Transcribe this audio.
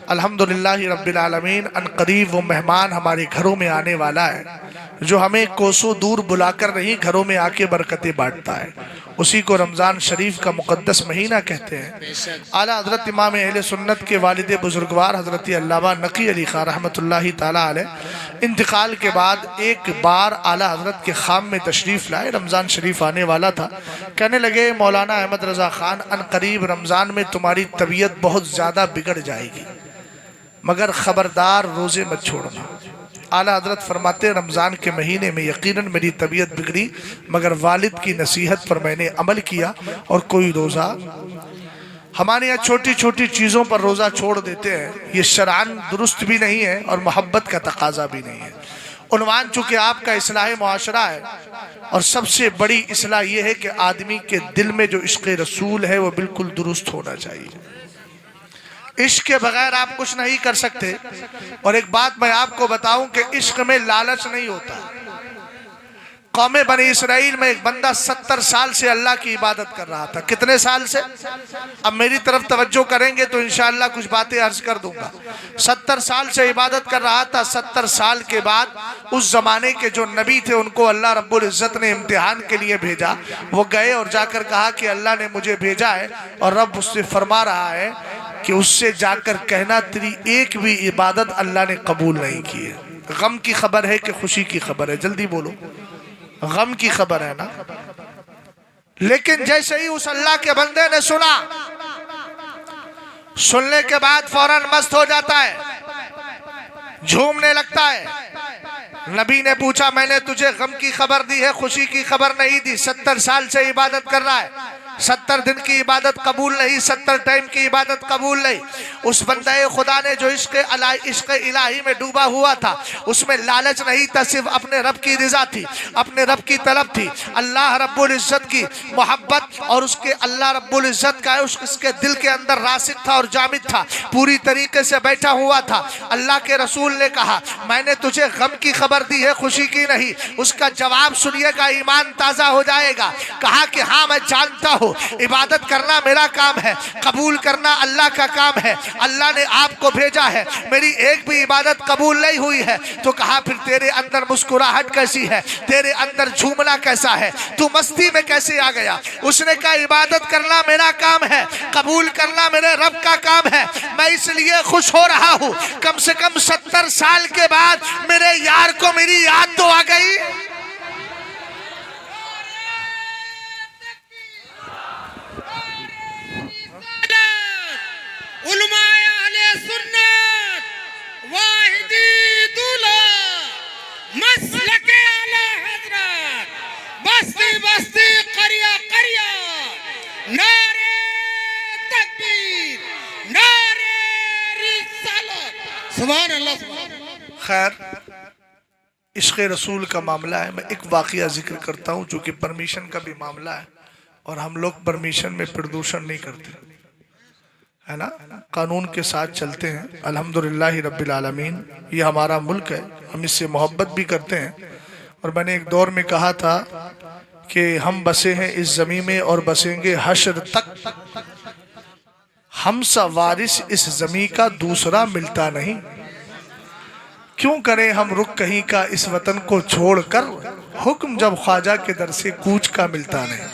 الحمدللہ رب العالمین ان قریب وہ مہمان ہمارے گھروں میں آنے والا ہے جو ہمیں کوسوں دور بلا کر نہیں گھروں میں آ کے برکتیں بانٹتا ہے، اسی کو رمضان شریف کا مقدس مہینہ کہتے ہیں۔ اعلیٰ حضرت امام اہل سنت کے والد بزرگوار حضرت علامہ نقی علی خان رحمۃ اللہ تعالیٰ علیہ انتقال کے بعد ایک بار اعلیٰ حضرت کے خام میں تشریف لائے، رمضان شریف آنے والا تھا، کہنے لگے مولانا احمد رضا خان ان قریب رمضان میں تمہاری طبیعت بہت زیادہ بگڑ جائے گی، مگر خبردار روزے مت چھوڑنا۔ اعلیٰ حضرت فرماتے رمضان کے مہینے میں یقیناً میری طبیعت بگڑی، مگر والد کی نصیحت پر میں نے عمل کیا اور کوئی روزہ، ہمارے یہاں چھوٹی چھوٹی چیزوں پر روزہ چھوڑ دیتے ہیں، یہ شرعاً درست بھی نہیں ہے اور محبت کا تقاضا بھی نہیں ہے۔ عنوان چونکہ آپ کا اصلاح معاشرہ ہے، اور سب سے بڑی اصلاح یہ ہے کہ آدمی کے دل میں جو عشق رسول ہے وہ بالکل درست ہونا چاہیے۔ عشق کے بغیر آپ کچھ نہیں کر سکتے۔ اور ایک بات میں آپ کو بتاؤں کہ عشق میں لالچ نہیں ہوتا۔ قوم بنی اسرائیل میں ایک بندہ 70 سال سے اللہ کی عبادت کر رہا تھا۔ کتنے سال سے؟ اب میری طرف توجہ کریں گے تو انشاءاللہ کچھ باتیں عرض کر دوں گا۔ 70 سال سے عبادت کر رہا تھا۔ 70 سال کے بعد اس زمانے کے جو نبی تھے ان کو اللہ رب العزت نے امتحان کے لیے بھیجا۔ وہ گئے اور جا کر کہا کہ اللہ نے مجھے بھیجا ہے، اور رب اس سے فرما رہا ہے کہ اس سے جا کر کہنا تیری ایک بھی عبادت اللہ نے قبول نہیں کی ہے۔ غم کی خبر ہے کہ خوشی کی خبر ہے؟ جلدی بولو، غم کی خبر ہے نا۔ لیکن جیسے ہی اس اللہ کے بندے نے سنا، سننے کے بعد فوراً مست ہو جاتا ہے، جھومنے لگتا ہے۔ نبی نے پوچھا میں نے تجھے غم کی خبر دی ہے، خوشی کی خبر نہیں دی؟ 70 سال سے عبادت کر رہا ہے، 70 دن کی عبادت قبول نہیں، 70 ٹائم کی عبادت قبول نہیں۔ اس بندہ خدا نے جو عشق الہی میں ڈوبا ہوا تھا، اس میں لالچ نہیں تھا، صرف اپنے رب کی رضا تھی، اپنے رب کی طلب تھی، اللہ رب العزت کی محبت اور اس کے اللہ رب العزت کا عشق اس کے دل کے اندر راسخ تھا اور جامد تھا، پوری طریقے سے بیٹھا ہوا تھا۔ اللہ کے رسول نے کہا میں نے تجھے غم کی خبر دی ہے، خوشی کی نہیں۔ اس کا جواب سنیے گا، ایمان تازہ ہو جائے گا۔ کہا کہ ہاں میں جانتا ہوں، عبادت کرنا میرا کام ہے، قبول کرنا اللہ کا کام ہے، اللہ نے آپ کو بھیجا ہے، میری ایک بھی عبادت قبول نہیں ہوئی ہے۔ تو کہا پھر تیرے اندر مسکراہٹ کیسی ہے، تیرے اندر جھومنا کیسا ہے، تو مستی میں کیسے آ گیا؟ اس نے کہا عبادت کرنا میرا کام ہے، قبول کرنا میرے رب کا کام ہے، میں اس لیے خوش ہو رہا ہوں، کم سے کم 70 سال کے بعد میرے یار کو میری یاد تو آ گئی۔ علماء اہل سنت واحدی دولہ مسلک اعلی حضرت بستی بستی قریہ قریہ نعرہ تکبیر نعرہ رسالت سبحان اللہ سبحان اللہ۔ خیر، عشق رسول کا معاملہ ہے، میں ایک واقعہ ذکر کرتا ہوں جو کہ پرمیشن کا بھی معاملہ ہے، اور ہم لوگ پرمیشن میں پردوشن نہیں کرتے ہے نا، قانون کے ساتھ چلتے ہیں الحمدللہ رب العالمین۔ یہ ہمارا ملک ہے، ہم اس سے محبت بھی کرتے ہیں، اور میں نے ایک دور میں کہا تھا کہ ہم بسے ہیں اس زمین میں اور بسیں گے حشر تک، ہم سا وارث اس زمین کا دوسرا ملتا نہیں، کیوں کریں ہم رخ کہیں کا اس وطن کو چھوڑ کر، حکم جب خواجہ کے در سے کوچ کا ملتا نہیں۔